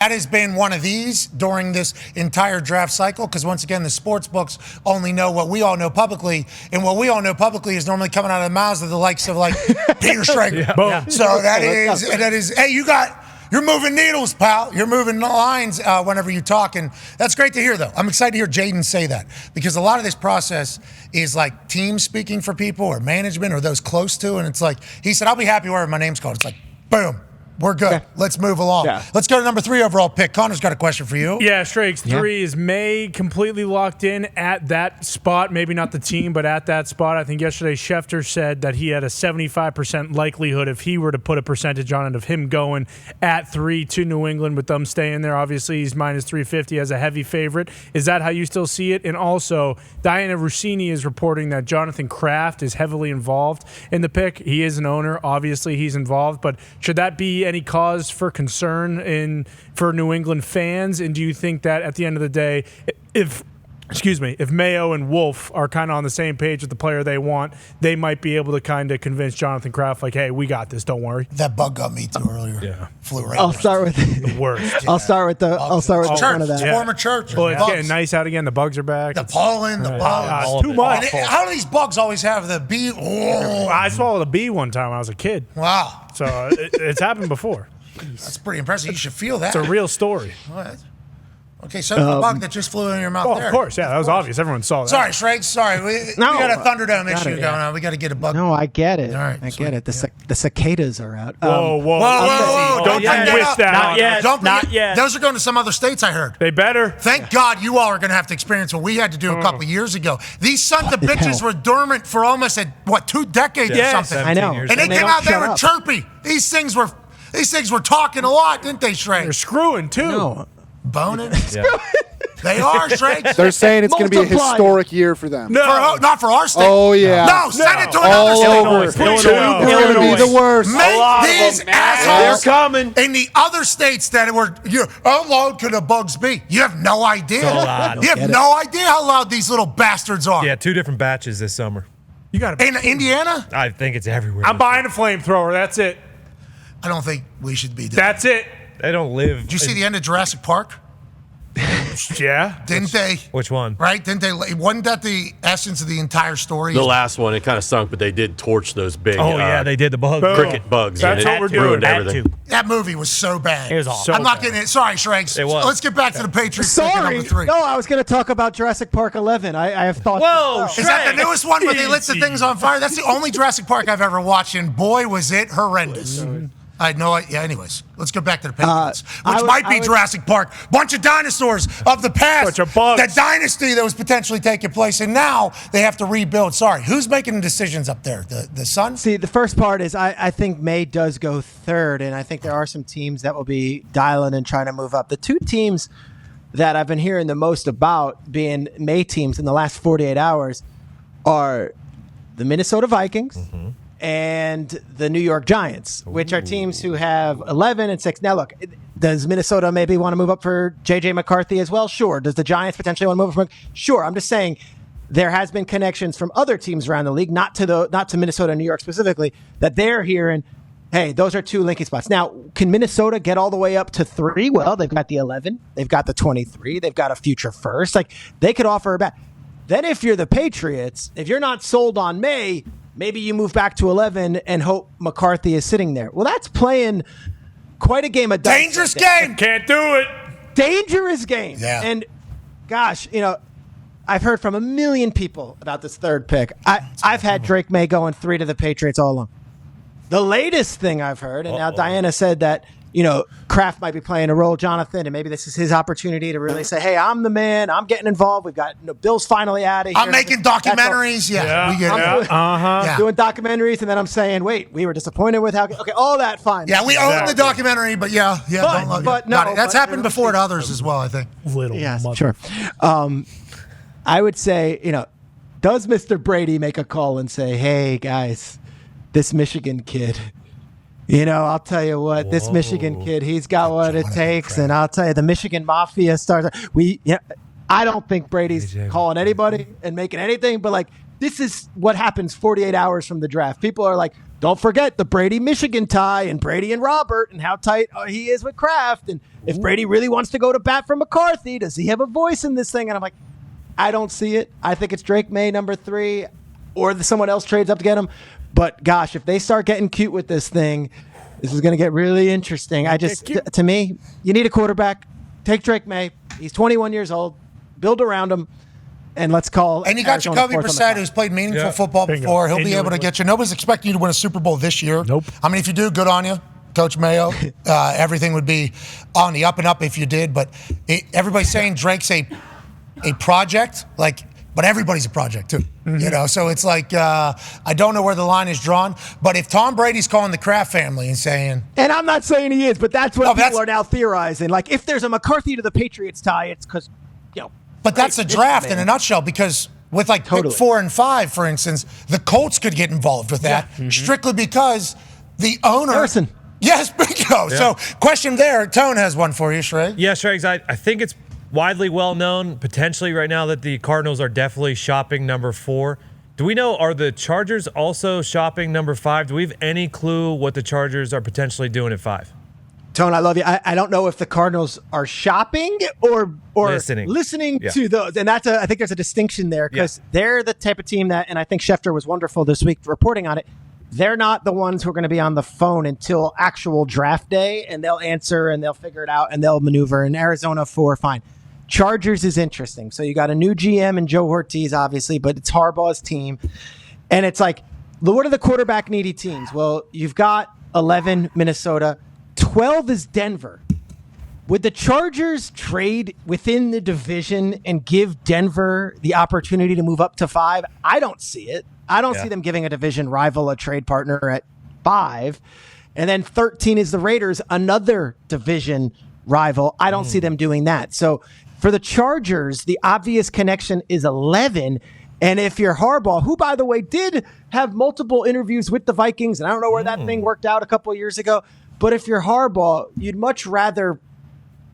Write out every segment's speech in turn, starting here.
That has been one of these during this entire draft cycle because, once again, the sports books only know what we all know publicly, and what we all know publicly is normally coming out of the mouths of the likes of, like, Peter Schrager. Yeah. So that is, hey, you're moving needles, pal. You're moving lines whenever you talk, and that's great to hear, though. I'm excited to hear Jaden say that because a lot of this process is like team speaking for people or management or those close to, and it's like, he said, I'll be happy wherever my name's called. It's like, boom. We're good. Yeah. Let's move along. Yeah. Let's go to number 3 overall pick. Connor's got a question for you. Yeah, Strakes. 3 is Maye completely locked in at that spot. Maybe not the team, but at that spot. I think yesterday Schefter said that he had a 75% likelihood if he were to put a percentage on it of him going at 3 to New England with them staying there. Obviously, he's minus 350 as a heavy favorite. Is that how you still see it? And also, Diana Rossini is reporting that Jonathan Kraft is heavily involved in the pick. He is an owner. Obviously, he's involved. But should that be any cause for concern for New England fans? And do you think that at the end of the day, if Mayo and Wolf are kind of on the same page with the player they want, they might be able to kind of convince Jonathan Kraft, like, hey, we got this, don't worry. That bug got me too earlier. Yeah. Flew right. I'll start with the worst. I'll start with the front of that. Former church. Well, it's getting nice out again. The bugs are back. The pollen, the bugs. It's too much. How do these bugs always have the bee? Oh. I swallowed a bee one time when I was a kid. Wow. So it's happened before. That's pretty impressive. You should feel that. It's a real story. What? Okay, so the bug that just flew in your mouth there. Of course, yeah, that was obvious. Everyone saw that. Sorry, Shrake, sorry. We got a Thunderdome issue going on. We got to get a bug. No, I get it. All right, I get it. The cicadas are out. Whoa. Don't you wish that. Not yet. Those are going to some other states, I heard. They better. Thank God you all are going to have to experience what we had to do a couple of years ago. These sons of bitches were dormant for almost, 2 decades or something? I know. And they came out, they were chirpy. These things were talking a lot, didn't they, Shrake? They're screwing, too. No. Boning? Yeah. They are, Shrake. They're saying it's going to be a historic year for them. No. Not for our state. Oh, yeah. No, send it to another state. It's going to be the worst. Make these assholes They're coming. in the other states that were, how loud could the bugs be? You have no idea. You have no idea how loud these little bastards are. Yeah, 2 different batches this summer. You got to In Indiana? I think it's everywhere. I'm buying a flamethrower. That's it. I don't think we should be doing That's it. They don't live. Did you see the end of Jurassic Park? Yeah. Didn't they? Which one? Right? Didn't they? Wasn't that the essence of the entire story? The last one, it kind of sunk, but they did torch those big they did the bug. cricket bugs. That's and what we're it doing. ruined everything. That movie was so bad. It was awful. I'm not getting it. Sorry, Shregs. It was. Let's get back to the Patriots. Sorry. Number 3. No, I was going to talk about Jurassic Park 11. I have thoughts. Whoa, Is that the newest one where they lit the things on fire? That's the only Jurassic Park I've ever watched, and boy, was it horrendous. I had no idea. Yeah, anyways, let's go back to the Patriots, which might be Jurassic Park. Bunch of dinosaurs of the past. Bunch of bugs. That dynasty that was potentially taking place, and now they have to rebuild. Sorry, who's making the decisions up there? The Sun? See, the first part is I think Maye does go 3rd, and I think there are some teams that will be dialing and trying to move up. The 2 teams that I've been hearing the most about being Maye teams in the last 48 hours are the Minnesota Vikings and the New York Giants, which are teams who have 11 and 6. Now, look, does Minnesota maybe want to move up for J.J. McCarthy as well? Sure. Does the Giants potentially want to move up for Sure. I'm just saying there has been connections from other teams around the league, not to Minnesota and New York specifically, that they're hearing, hey, those are 2 linking spots. Now, can Minnesota get all the way up to 3? Well, they've got the 11. They've got the 23. They've got a future first. Like, they could offer a back. Then if you're the Patriots, if you're not sold on Maye, maybe you move back to 11 and hope McCarthy is sitting there. Well, that's playing quite a game of dice. Dangerous game. Can't do it. Dangerous game. Yeah. And, gosh, I've heard from a million people about this 3rd pick. I've had Drake Maye going 3 to the Patriots all along. The latest thing I've heard, and now Diana said that, Kraft might be playing a role, Jonathan, and maybe this is his opportunity to really say, hey, I'm the man. I'm getting involved. We've got Bill's finally out of here. I'm making documentaries. Yeah, we get it. Doing documentaries, and then I'm saying, wait, we were disappointed with how. Okay, all that fine. Yeah, we own the documentary, but that's happened before to others as well, I think. Sure. I would say, does Mr. Brady make a call and say, hey, guys, this Michigan kid, I'll tell you what, this Michigan kid, he's got what it takes, and I'll tell you, the Michigan Mafia stars. I don't think Brady's calling anybody and making anything, but this is what happens 48 hours from the draft. People are like, don't forget the Brady-Michigan tie and Brady and Robert and how tight he is with Kraft. And if Brady really wants to go to bat for McCarthy, does he have a voice in this thing? And I'm like, I don't see it. I think it's Drake Maye number 3 or someone else trades up to get him. But gosh, if they start getting cute with this thing, this is going to get really interesting. To me, you need a quarterback. Take Drake Maye. He's 21 years old. Build around him. And let's call. And you got Jacoby Brissett, who's played meaningful football before. He'll be able to get you. Nobody's expecting you to win a Super Bowl this year. Nope. I mean, if you do, good on you, Coach Mayo. Everything would be on the up and up if you did. But everybody's saying Drake's a project, but everybody's a project too. Mm-hmm. So it's like I don't know where the line is drawn. But if Tom Brady's calling the Kraft family and saying, and I'm not saying he is, but that's what people are now theorizing. Like if there's a McCarthy to the Patriots tie, it's because But that's a draft in a nutshell, because with pick 4 and 5, for instance, the Colts could get involved with that strictly because the owner. Harrison. Yes, bingo. Yeah. So question there. Tone has one for you, Shrey. Yeah, Shrey, I think it's widely well known potentially right now that the Cardinals are definitely shopping number 4. Do we know, are the Chargers also shopping number 5? Do we have any clue what the Chargers are potentially doing at 5? Tone, I love you. I don't know if the Cardinals are shopping or listening to those. And I think there's a distinction there because they're the type of team that, and I think Schefter was wonderful this week reporting on it, they're not the ones who are going to be on the phone until actual draft day, and they'll answer and they'll figure it out and they'll maneuver. In Arizona 4, fine. Chargers is interesting. So you got a new GM and Joe Ortiz, obviously, but it's Harbaugh's team. And it's like, what are the quarterback needy teams? Well, you've got 11 Minnesota. 12 is Denver. Would the Chargers trade within the division and give Denver the opportunity to move up to 5? I don't see it. I don't see them giving a division rival a trade partner at 5. And then 13 is the Raiders, another division rival. I don't see them doing that. So for the Chargers, the obvious connection is 11. And if you're Harbaugh, who, by the way, did have multiple interviews with the Vikings, and I don't know where that thing worked out a couple of years ago, but if you're Harbaugh, you'd much rather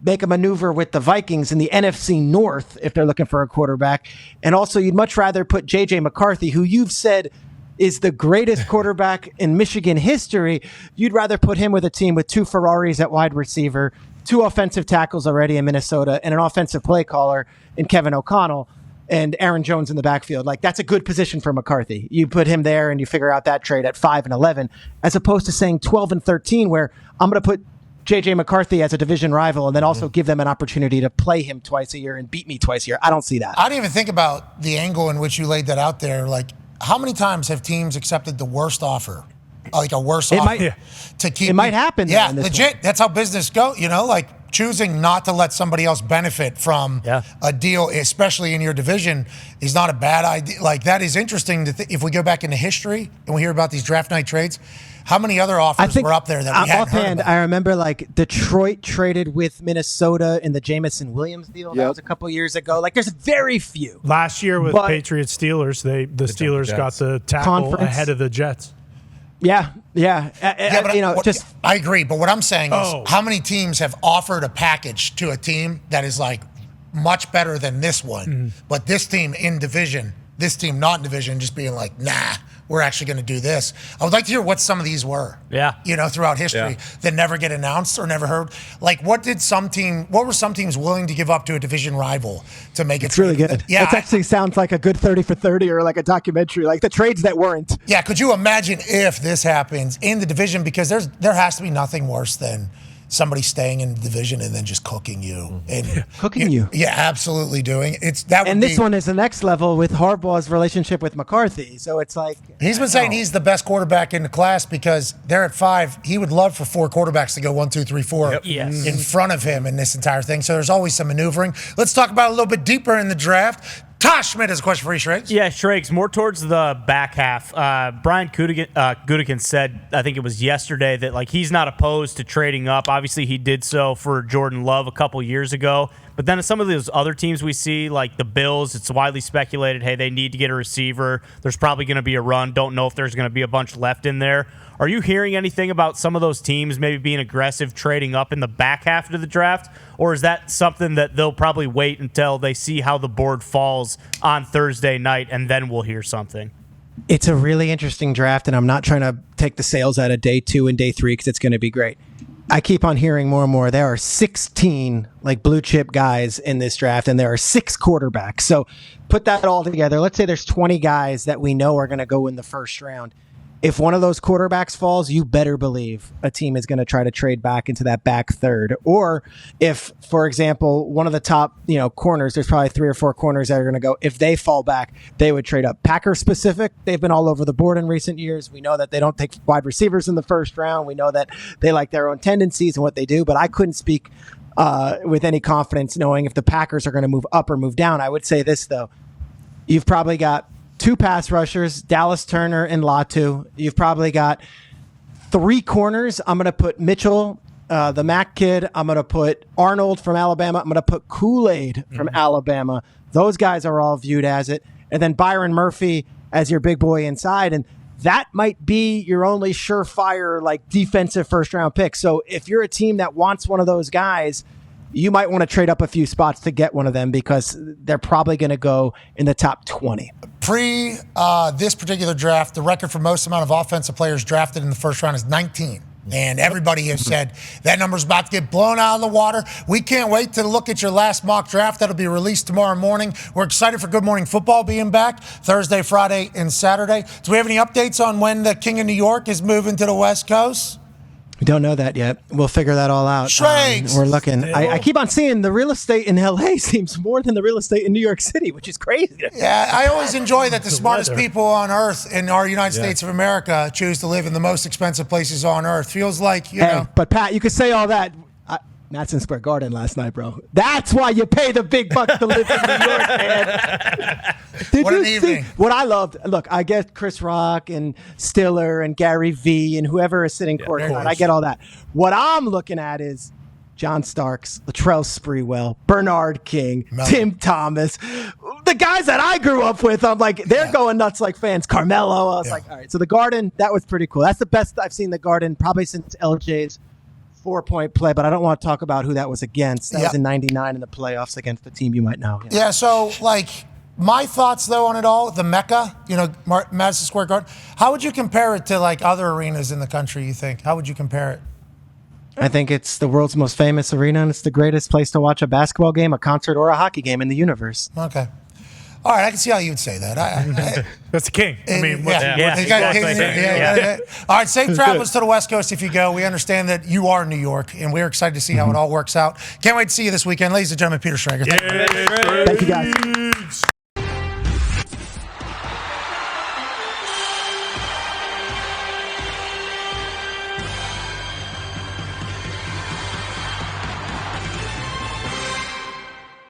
make a maneuver with the Vikings in the NFC North if they're looking for a quarterback. And also, you'd much rather put J.J. McCarthy, who you've said is the greatest quarterback in Michigan history. You'd rather put him with a team with 2 Ferraris at wide receiver, 2 offensive tackles already in Minnesota, and an offensive play caller in Kevin O'Connell, and Aaron Jones in the backfield. That's a good position for McCarthy. You put him there and you figure out that trade at 5 and 11, as opposed to saying 12 and 13, where I'm going to put J.J. McCarthy as a division rival and then also give them an opportunity to play him twice a year and beat me twice a year. I don't see that. I didn't even think about the angle in which you laid that out there. How many times have teams accepted the worst offer? A worse offer to keep. It might happen. Yeah, legit. That's how business go. Choosing not to let somebody else benefit from a deal, especially in your division, is not a bad idea. That is interesting if we go back into history and we hear about these draft night trades. How many other offers were up there that we hadn't heard about? I remember Detroit traded with Minnesota in the Jamison Williams deal. That was a couple years ago. There's very few. Last year with Patriots Steelers, the Steelers got the tackle ahead of the Jets. Yeah. I agree. But what I'm saying is, how many teams have offered a package to a team that is much better than this one, but this team in division, this team not in division, just being nah, we're actually going to do this. I would like to hear what some of these were. Yeah. Throughout history that never get announced or never heard. What were some teams willing to give up to a division rival to make it? It's really good. Yeah. It actually sounds like a good 30 for 30 or a documentary, the trades that weren't. Yeah. Could you imagine if this happens in the division? Because there has to be nothing worse than somebody staying in the division and then just cooking you. Yeah, absolutely doing it. This one is the next level with Harbaugh's relationship with McCarthy. So it's he's been saying he's the best quarterback in the class because they're at 5. He would love for 4 quarterbacks to go 1, 2, 3, 4 in front of him in this entire thing. So there's always some maneuvering. Let's talk about a little bit deeper in the draft. Tosh Schmidt has a question for you, Shrakes. Yeah, Shrakes, more towards the back half. Brian Gutekunst said, I think it was yesterday, that he's not opposed to trading up. Obviously, he did so for Jordan Love a couple years ago. But then some of those other teams we see, like the Bills, it's widely speculated, hey, they need to get a receiver. There's probably going to be a run. Don't know if there's going to be a bunch left in there. Are you hearing anything about some of those teams maybe being aggressive, trading up in the back half of the draft? Or is that something that they'll probably wait until they see how the board falls on Thursday night, and then we'll hear something? It's a really interesting draft, and I'm not trying to take the sales out of day 2 and day 3 because it's going to be great. I keep on hearing more and more. There are 16 like blue chip guys in this draft, and there are 6 quarterbacks. So put that all together. Let's say there's 20 guys that we know are going to go in the first round. If one of those quarterbacks falls, you better believe a team is going to try to trade back into that back third. Or if, for example, one of the top, corners, there's probably 3 or 4 corners that are going to go. If they fall back, they would trade up. Packer specific, they've been all over the board in recent years. We know that they don't take wide receivers in the first round. We know that they like their own tendencies and what they do. But I couldn't speak with any confidence knowing if the Packers are going to move up or move down. I would say this, though. You've probably got 2 pass rushers, Dallas Turner and Latu. You've probably got 3 corners. I'm going to put Mitchell, the Mac kid. I'm going to put Arnold from Alabama. I'm going to put Kool-Aid from Alabama. Those guys are all viewed as it. And then Byron Murphy as your big boy inside. And that might be your only surefire, like, defensive first-round pick. So if you're a team that wants one of those guys, you might want to trade up a few spots to get one of them because they're probably going to go in the top 20. Pre this particular draft, the record for most amount of offensive players drafted in the first round is 19. And everybody has said that number's about to get blown out of the water. We can't wait to look at your last mock draft. That'll be released tomorrow morning. We're excited for Good Morning Football being back Thursday, Friday, and Saturday. Do we have any updates on when the King of New York is moving to the West Coast? We don't know that yet. We'll figure that all out. Schrager. We're looking. I keep on seeing the real estate in LA seems more than the real estate in New York City, which is crazy. Yeah, I always enjoy that the smartest people on earth in our United States of America choose to live in the most expensive places on earth. Feels like, you know. But Pat, you could say all that. Madison Square Garden last night, bro. That's why you pay the big bucks to live in New York, man. What an evening. What I loved, look, I get Chris Rock and Stiller and Gary Vee and whoever is sitting courtside. nice. I get all that. What I'm looking at is John Starks, Latrell Sprewell, Bernard King, Tim Thomas, the guys that I grew up with. I'm like, they're going nuts like fans. Carmelo. I was like, all right. So the Garden, that was pretty cool. That's the best I've seen the Garden probably since LJ's 4-point play, but I don't want to talk about who that was against. That was in 99 in the playoffs against the team you might know. Yeah, so, like, my thoughts, though, on it all, the Mecca, Madison Square Garden, how would you compare it to, like, other arenas in the country, you think? How would you compare it? I think it's the world's most famous arena, and it's the greatest place to watch a basketball game, a concert, or a hockey game in the universe. Okay. All right, I can see how you would say that. That's the king. I mean, All right, safe travels to the West Coast if you go. We understand that you are in New York, and we're excited to see how it all works out. Can't wait to see you this weekend. Ladies and gentlemen, Peter Schrager. Thank you, guys.